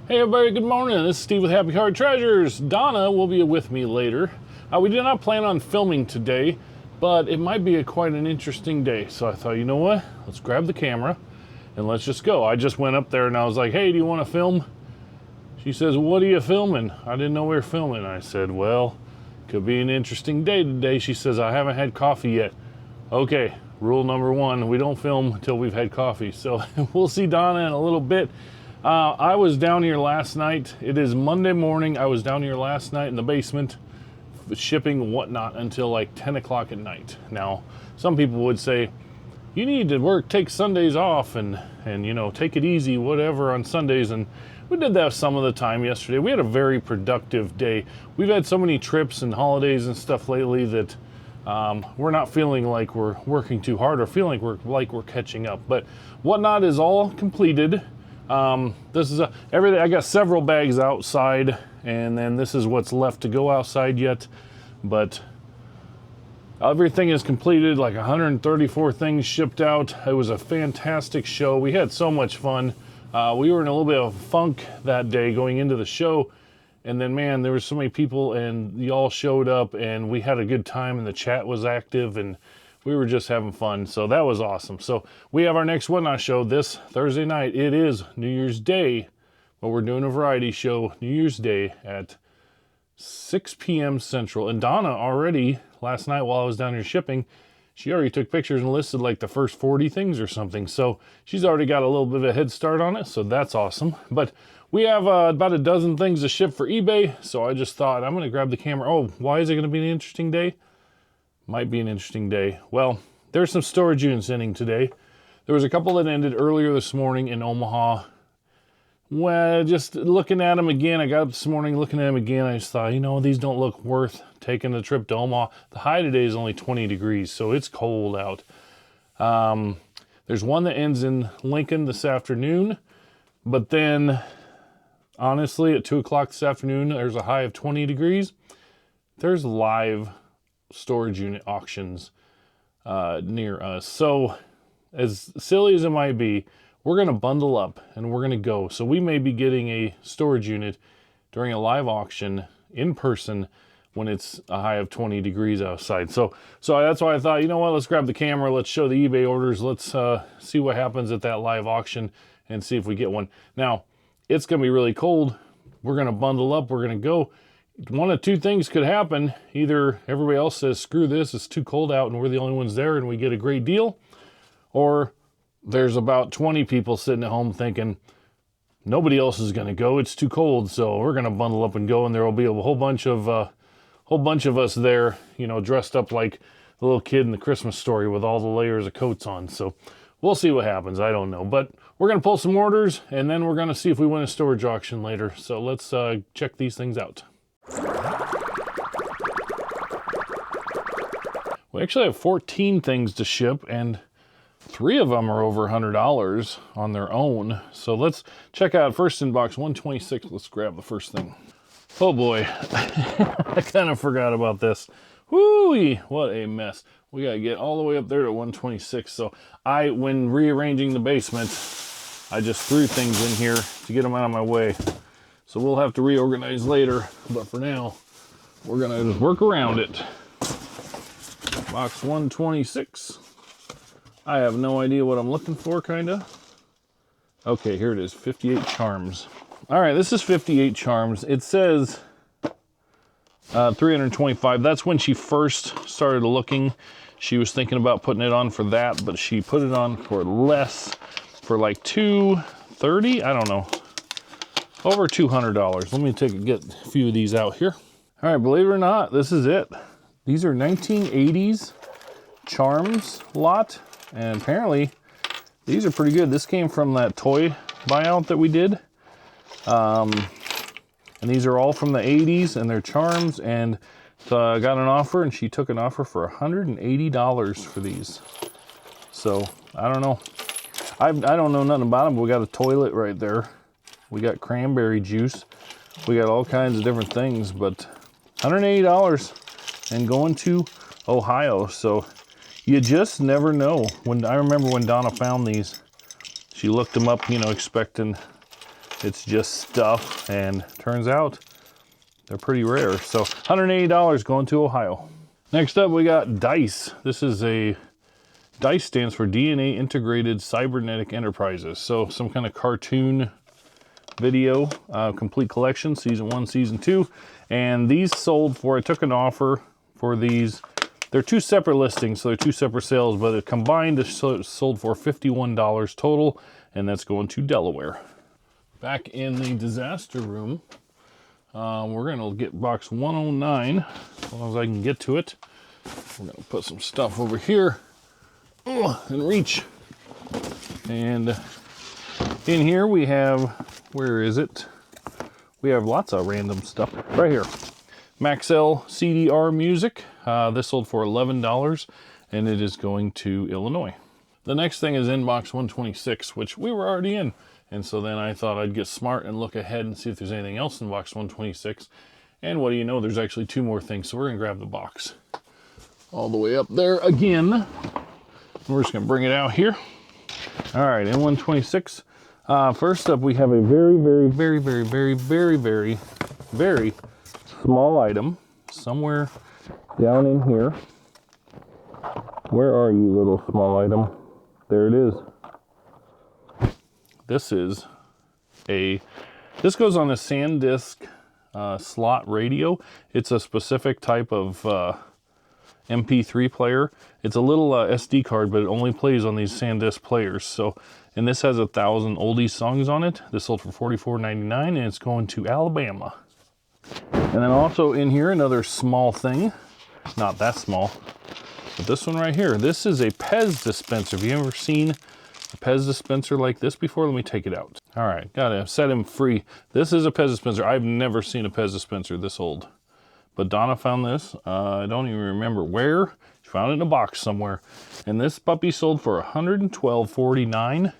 Hey everybody, good morning. This is Steve with Happy Card Treasures. Donna will be with me later. We did not plan on filming today, but it might be quite an interesting day. So I thought, you know what? Let's grab the camera and let's just go. I just went up there and I was like, hey, do you want to film? She says, what are you filming? I didn't know we were filming. I said, well, could be an interesting day today. She says, I haven't had coffee yet. Okay, rule number one, we don't film until we've had coffee. So we'll see Donna in a little bit. I was down here last night. It is Monday morning. I was down here last night in the basement shipping whatnot until like 10 o'clock at night. Now, some people would say, you need to take Sundays off and you know, take it easy, whatever, on Sundays. And we did that some of the time yesterday. We had a very productive day. We've had so many trips and holidays and stuff lately that we're not feeling like we're working too hard or feeling like we're catching up. But whatnot is all completed. This is everything. I got several bags outside, and then this is what's left to go outside yet, but everything is completed, like 134 things shipped out. It was a fantastic show. We had so much fun. We were in a little bit of a funk that day going into the show, and then man, there were so many people and you all showed up and we had a good time and the chat was active and we were just having fun, so that was awesome. So we have our next Whatnot show this Thursday night. It is New Year's Day, but we're doing a variety show New Year's Day at 6 p.m. Central. And Donna already, last night while I was down here shipping, she already took pictures and listed like the first 40 things or something. So she's already got a little bit of a head start on it, so that's awesome. But we have about a dozen things to ship for eBay, so I just thought I'm going to grab the camera. Oh, why is it going to be an interesting day? Might be an interesting day. Well, there's some storage units ending today. There was a couple that ended earlier this morning in Omaha. Well, just looking at them again, I got up this morning looking at them again. I just thought, you know, these don't look worth taking the trip to Omaha. The high today is only 20 degrees, so it's cold out. There's one that ends in Lincoln this afternoon, but then honestly, at 2 o'clock this afternoon, there's a high of 20 degrees. There's live storage unit auctions near us. So as silly as it might be, we're going to bundle up and we're going to go. So we may be getting a storage unit during a live auction in person when it's a high of 20 degrees outside. So that's why I thought, you know what, let's grab the camera, let's show the eBay orders, let's see what happens at that live auction and see if we get one. Now, it's going to be really cold. We're going to bundle up, we're going to go. One of two things could happen. Either everybody else says, screw this, it's too cold out and we're the only ones there and we get a great deal. Or there's about 20 people sitting at home thinking, nobody else is going to go, it's too cold, so we're going to bundle up and go, and there will be a whole bunch of us there, you know, dressed up like the little kid in the Christmas Story with all the layers of coats on. So we'll see what happens. I don't know. But we're going to pull some orders, and then we're going to see if we win a storage auction later. So let's check these things out. We actually have 14 things to ship, and 3 of them are over $100 on their own. So let's check out first in box 126. Let's grab the first thing. Oh boy, I kind of forgot about this. Whoo-wee, what a mess. We gotta get all the way up there to 126. So when rearranging the basement, I just threw things in here to get them out of my way. So we'll have to reorganize later, but for now, we're gonna just work around it. Box 126. I have no idea what I'm looking for, kinda. Okay, here it is, 58 charms. All right, this is 58 charms. It says 325. That's when she first started looking. She was thinking about putting it on for that, but she put it on for less, for like $230. I don't know, over $200. Let me get a few of these out here. All right, believe it or not, this is it. These are 1980s charms lot, and apparently these are pretty good. This came from that toy buyout that we did. And these are all from the 80s, and they're charms, and I got an offer, and she took an offer for $180 for these. So, I don't know. I don't know nothing about them, but we got a toilet right there. We got cranberry juice. We got all kinds of different things, but $180 and going to Ohio. So you just never know. I remember when Donna found these, she looked them up, you know, expecting it's just stuff, and turns out they're pretty rare. So $180 going to Ohio. Next up, we got dice. This is DICE stands for DNA Integrated Cybernetic Enterprises. So some kind of cartoon video, complete collection, season 1, season 2. And these sold for, I took an offer for these. They're 2 separate listings, so they're 2 separate sales, but it combined is sold for $51 total, and that's going to Delaware. Back in the disaster room, we're gonna get box 109, as long as I can get to it. We're gonna put some stuff over here and reach. And in here we have, where is it? We have lots of random stuff right here. Maxell CDR music. This sold for $11, and it is going to Illinois. The next thing is in box 126, which we were already in. And so then I thought I'd get smart and look ahead and see if there's anything else in box 126. And what do you know, there's actually 2 more things. So we're gonna grab the box all the way up there again. We're just gonna bring it out here. All right, in 126, first up we have a very small item somewhere down in here. Where are you, little small item? There it is. This goes on a SanDisk slot radio. It's a specific type of MP3 player. It's a little SD card, but it only plays on these SanDisk players. So, and this has 1,000 oldies songs on it. This sold for $44.99, and it's going to Alabama. And then also in here, another small thing. Not that small, but this one right here. This is a Pez dispenser. Have you ever seen a Pez dispenser like this before? Let me take it out. All right, gotta set him free. This is a Pez dispenser. I've never seen a Pez dispenser this old. But Donna found this. I don't even remember where. She found it in a box somewhere. And this puppy sold for $112.49.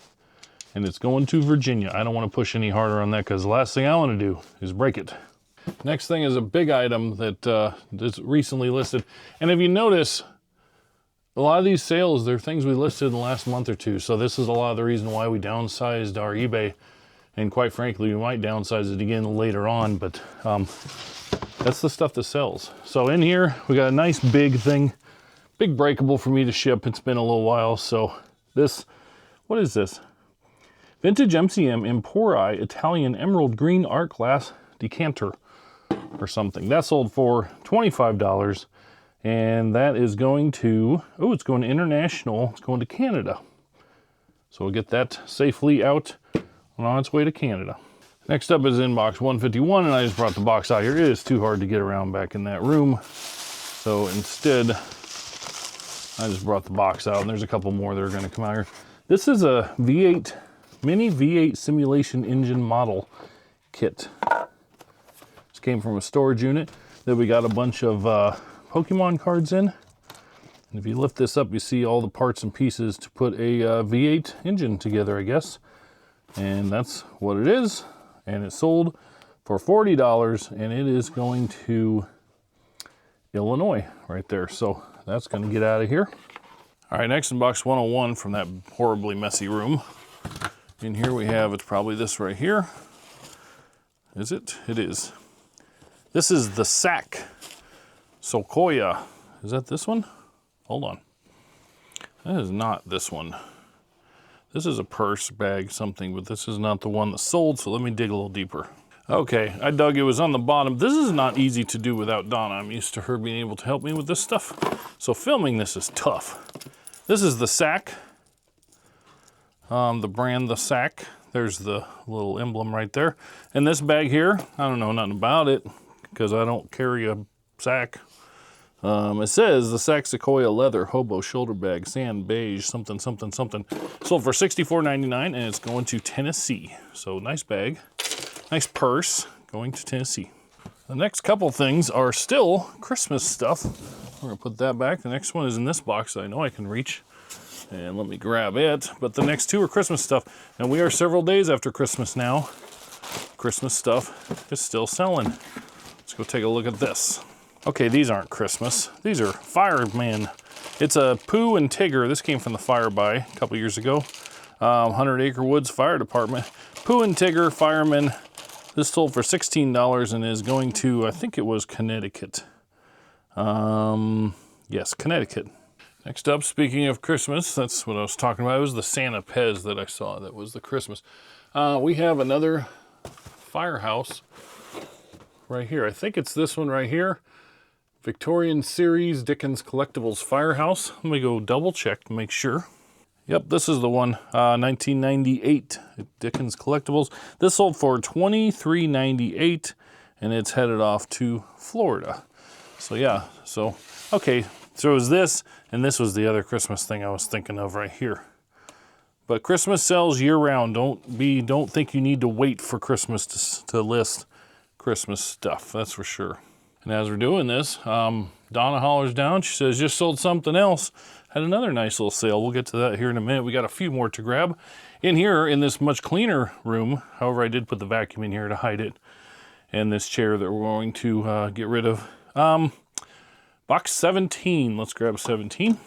And it's going to Virginia. I don't want to push any harder on that because the last thing I want to do is break it. Next thing is a big item that is recently listed. And if you notice, a lot of these sales, they're things we listed in the last month or 2. So this is a lot of the reason why we downsized our eBay. And quite frankly, we might downsize it again later on, but that's the stuff that sells. So in here, we got a nice big thing, big breakable for me to ship. It's been a little while. So this, what is this? Vintage MCM Empori Italian Emerald Green Art Glass Decanter or something. That sold for $25. And that is going to, oh, it's going to international. It's going to Canada. So we'll get that safely out and on its way to Canada. Next up is in box 151, and I just brought the box out here. It is too hard to get around back in that room. So instead, I just brought the box out, and there's a couple more that are going to come out here. This is a V8, mini V8 simulation engine model kit. This came from a storage unit that we got a bunch of Pokemon cards in. And if you lift this up, you see all the parts and pieces to put a V8 engine together, I guess. And that's what it is. And it sold for $40, and it is going to Illinois right there. So that's going to get out of here. All right, next in box 101 from that horribly messy room. In here we have, it's probably this right here. Is it? It is. This is the sack. Sequoia. Is that this one? Hold on. That is not this one. This is a purse, bag, something, but this is not the one that sold, so let me dig a little deeper. Okay, I dug, it was on the bottom. This is not easy to do without Donna. I'm used to her being able to help me with this stuff. So filming this is tough. This is the sack. The brand, the sack. There's the little emblem right there. And this bag here, I don't know nothing about it because I don't carry a sack. It says the sack Sequoia leather hobo shoulder bag, sand beige, something, something, something. Sold for $64.99, and it's going to Tennessee. So nice bag, nice purse, going to Tennessee. The next couple things are still Christmas stuff. We're gonna put that back. The next one is in this box that I know I can reach. And let me grab it. But the next 2 are Christmas stuff. And we are several days after Christmas now. Christmas stuff is still selling. Let's go take a look at this. Okay, these aren't Christmas. These are Fireman. It's a Pooh and Tigger. This came from the Fire Buy a couple years ago. 100 Acre Woods Fire Department. Pooh and Tigger Fireman. This sold for $16 and is going to, I think it was Connecticut. Yes, Connecticut. Next up, speaking of Christmas, that's what I was talking about. It was the Santa Pez that I saw that was the Christmas. We have another firehouse right here. I think it's this one right here. Victorian Series Dickens Collectibles Firehouse. Let me go double check to make sure. Yep, this is the one, 1998 Dickens Collectibles. This sold for $23.98, and it's headed off to Florida. So yeah, so, okay, so it was this, and this was the other Christmas thing I was thinking of right here. But Christmas sells year-round. Don't think you need to wait for Christmas to list Christmas stuff, that's for sure. And as we're doing this, Donna hollers down, she says, just sold something else. Had another nice little sale. We'll get to that here in a minute. We got a few more to grab. In here, in this much cleaner room, however, I did put the vacuum in here to hide it, and this chair that we're going to get rid of. Box 17, let's grab 17.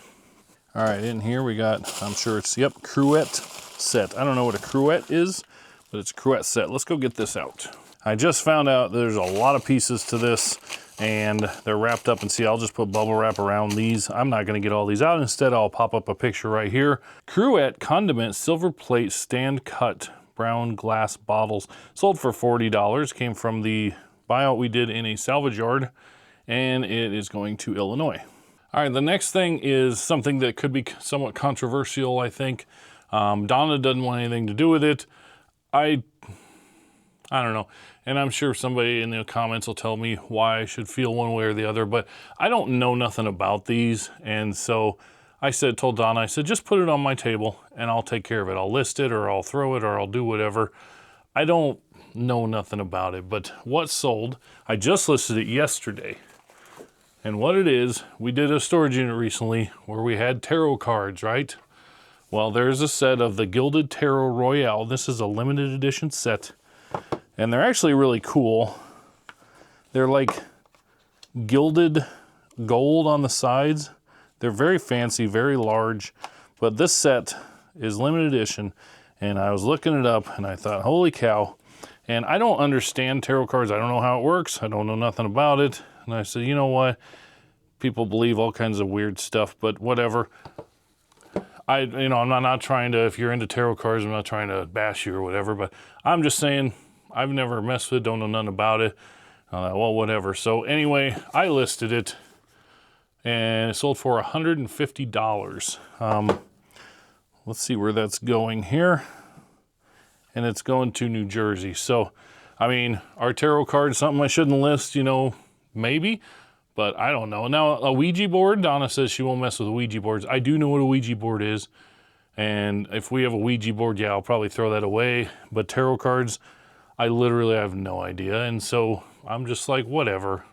All right, in here we got, I'm sure it's, yep, Cruet set. I don't know what a Cruet is, but it's a Cruet set. Let's go get this out. I just found out there's a lot of pieces to this, and they're wrapped up, and see, I'll just put bubble wrap around these. I'm not gonna get all these out. Instead, I'll pop up a picture right here. Cruet condiment silver plate stand cut brown glass bottles. Sold for $40. Came from the buyout we did in a salvage yard, and it is going to Illinois. All right, the next thing is something that could be somewhat controversial, I think. Donna doesn't want anything to do with it. I don't know. And I'm sure somebody in the comments will tell me why I should feel one way or the other, but I don't know nothing about these. And so I told Donna, I said, just put it on my table and I'll take care of it. I'll list it, or I'll throw it, or I'll do whatever. I don't know nothing about it, but what sold, I just listed it yesterday. And what it is, we did a storage unit recently where we had tarot cards, right? Well, there's a set of the Gilded Tarot Royale. This is a limited edition set. And they're actually really cool. They're like gilded gold on the sides. They're very fancy, very large. But this set is limited edition. And I was looking it up and I thought, holy cow. And I don't understand tarot cards. I don't know how it works. I don't know nothing about it. And I said, you know what? People believe all kinds of weird stuff, but whatever. I'm not trying to, if you're into tarot cards, I'm not trying to bash you or whatever, but I'm just saying, I've never messed with it, don't know nothing about it. Well, whatever. So anyway, I listed it and it sold for $150. Let's see where that's going here. And it's going to New Jersey. So, I mean, are tarot cards something I shouldn't list? You know, maybe, but I don't know. Now, a Ouija board, Donna says she won't mess with Ouija boards. I do know what a Ouija board is. And if we have a Ouija board, yeah, I'll probably throw that away. But tarot cards, I literally have no idea. And so I'm just like, whatever.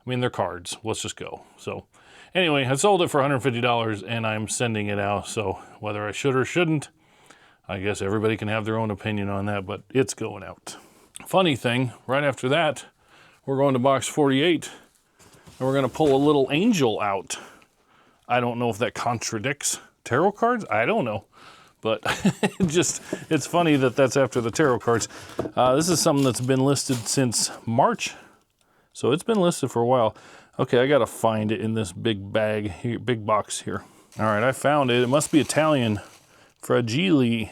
I mean, they're cards. Let's just go. So anyway, I sold it for $150 and I'm sending it out. So whether I should or shouldn't, I guess everybody can have their own opinion on that, but it's going out. Funny thing, right after that, we're going to box 48 and we're going to pull a little angel out. I don't know if that contradicts tarot cards. I don't know. But it's funny that that's after the tarot cards. This is something that's been listed since March. So it's been listed for a while. Okay, I got to find it in this big bag here, big box here. All right, I found it. It must be Italian. Fragile.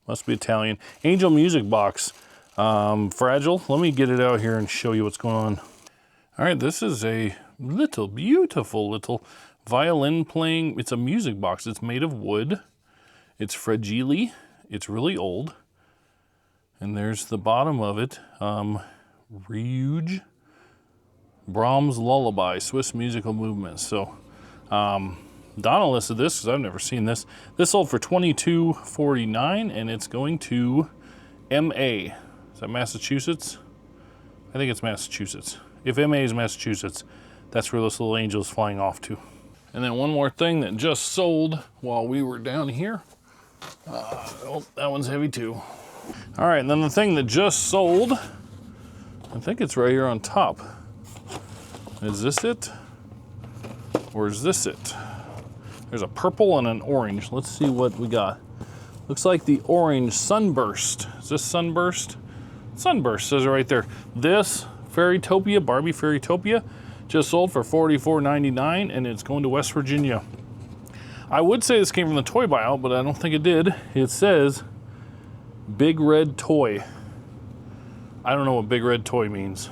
Must be Italian. Angel music box. Fragile. Let me get it out here and show you what's going on. All right, this is a beautiful little violin playing. It's a music box. It's made of wood. It's fragile. It's really old. And there's the bottom of it. Riuge. Brahms Lullaby, Swiss musical movements. So, Donna listed this because I've never seen this. This sold for $22.49 and it's going to MA. Is that Massachusetts? I think it's Massachusetts. If MA is Massachusetts, that's where this little angel is flying off to. And then one more thing that just sold while we were down here. Oh, that one's heavy too. All right, and then the thing that just sold, I think it's right here on top. Is this it? Or is this it? There's a purple and an orange. Let's see what we got. Looks like the orange Sunburst. Is this Sunburst? Sunburst says it right there. This Fairytopia, Barbie Fairytopia, just sold for $44.99, and it's going to West Virginia. I would say this came from the toy buyout, but I don't think it did. It says Big Red Toy. I don't know what Big Red Toy means.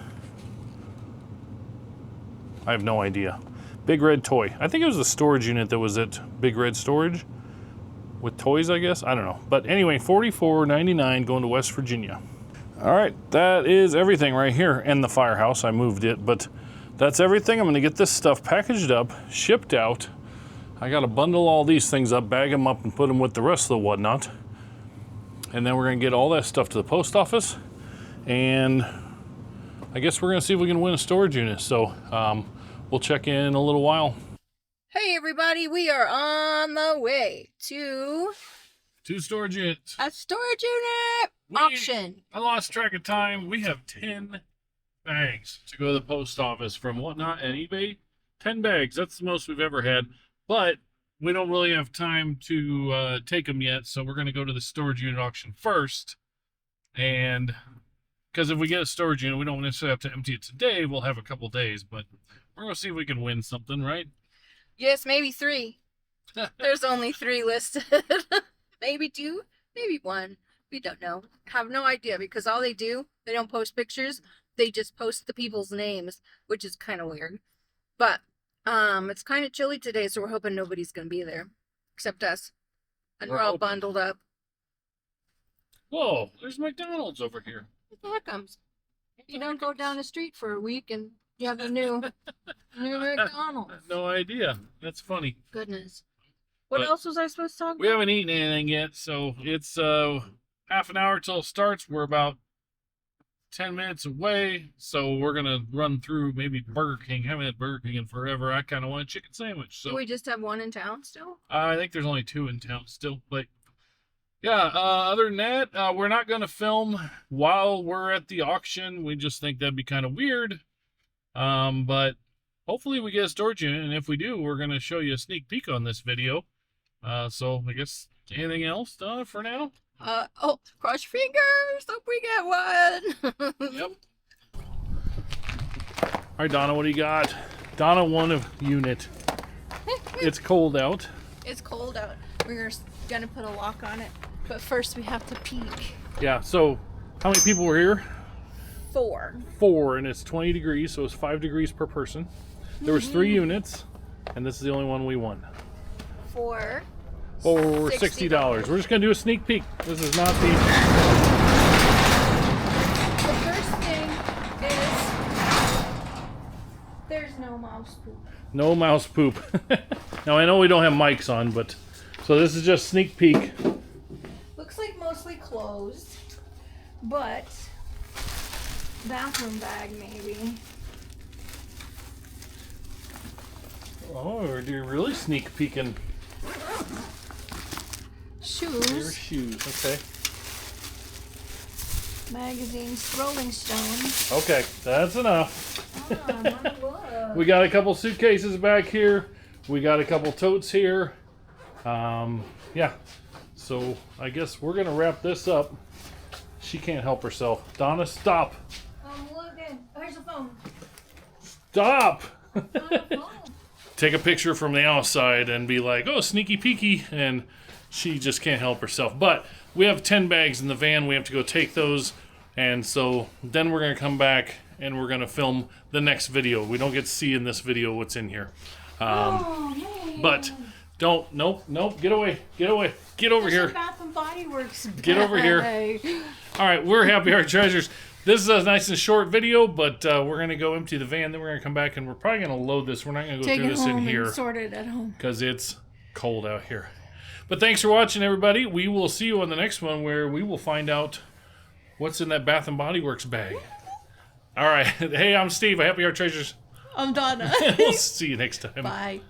I have no idea. Big Red Toy. I think it was the storage unit that was at Big Red Storage with toys, I guess. I don't know. But anyway, $44.99 going to West Virginia. All right, that is everything right here. And the firehouse, I moved it, but that's everything. I'm gonna get this stuff packaged up, shipped out. I gotta bundle all these things up, bag them up, and put them with the rest of the whatnot. And then we're gonna get all that stuff to the post office. And I guess we're gonna see if we can win a storage unit. So we'll check in a little while. Hey everybody, we are on the way to storage units. a storage unit auction. I lost track of time. We have 10 bags to go to the post office from Whatnot and eBay. 10 bags. That's the most we've ever had. But we don't really have time to take them yet, so we're going to go to the storage unit auction first. And because if we get a storage unit, we don't necessarily have to empty it today. We'll have a couple days, but we're going to see if we can win something, right? Yes, maybe 3. There's only 3 listed. Maybe 2, maybe 1. We don't know. Have no idea, because all they do, they don't post pictures. They just post the people's names, which is kind of weird. But it's kind of chilly today, so we're hoping nobody's going to be there except us. And we're all bundled up. Whoa, there's McDonald's over here. Here it comes. You don't go down the street for a week and you have a new McDonald's. No idea. That's funny. Goodness. What else was I supposed to talk about? We haven't eaten anything yet, so it's half an hour till it starts. We're about 10 minutes away, so we're gonna run through maybe Burger King. Haven't had Burger King in forever. I kind of want a chicken sandwich. So do we just have 1 in town still? I think there's only 2 in town still, but yeah. Other than that, we're not gonna film while we're at the auction. We just think that'd be kind of weird. But hopefully we get a storage unit, and if we do, we're gonna show you a sneak peek on this video. So I guess anything else for now? Oh, cross your fingers. Hope we get one. Yep. All right, Donna, what do you got? Donna won a unit. It's cold out. It's cold out. We're gonna put a lock on it, but first we have to peek. Yeah, so how many people were here? 4. 4, and it's 20 degrees, so it's 5 degrees per person. There was 3 units, and this is the only one we won. For $60. We're just gonna do a sneak peek. This is not the first thing is there's no mouse poop. No mouse poop. Now I know we don't have mics on, but so this is just sneak peek. Looks like mostly closed, but bathroom bag maybe. Oh, you're really sneak peeking. Shoes. Your shoes, okay. Magazines, Rolling Stone. Okay, that's enough. Look. We got a couple suitcases back here. We got a couple totes here. Yeah. So I guess we're gonna wrap this up. She can't help herself. Donna, stop. I'm looking. Oh, here's a phone. Stop. It's on a phone. Take a picture from the outside and be like, oh, sneaky peeky, and she just can't help herself. But we have 10 bags in the van. We have to go take those, and so then we're going to come back and we're going to film the next video. We don't get to see in this video what's in here. But don't, nope, get away, get over here. Bath and Body Works bag. Get over here. All right, we're Happy Heart Treasures. This is a nice and short video, but we're going to go empty the van, then we're going to come back, and we're probably going to load this. We're not going to go through this in here. Sort it at home. Because it's cold out here. But thanks for watching, everybody. We will see you on the next one, where we will find out what's in that Bath & Body Works bag. All right. Hey, I'm Steve. Happy Heart Treasures. I'm Donna. We'll see you next time. Bye.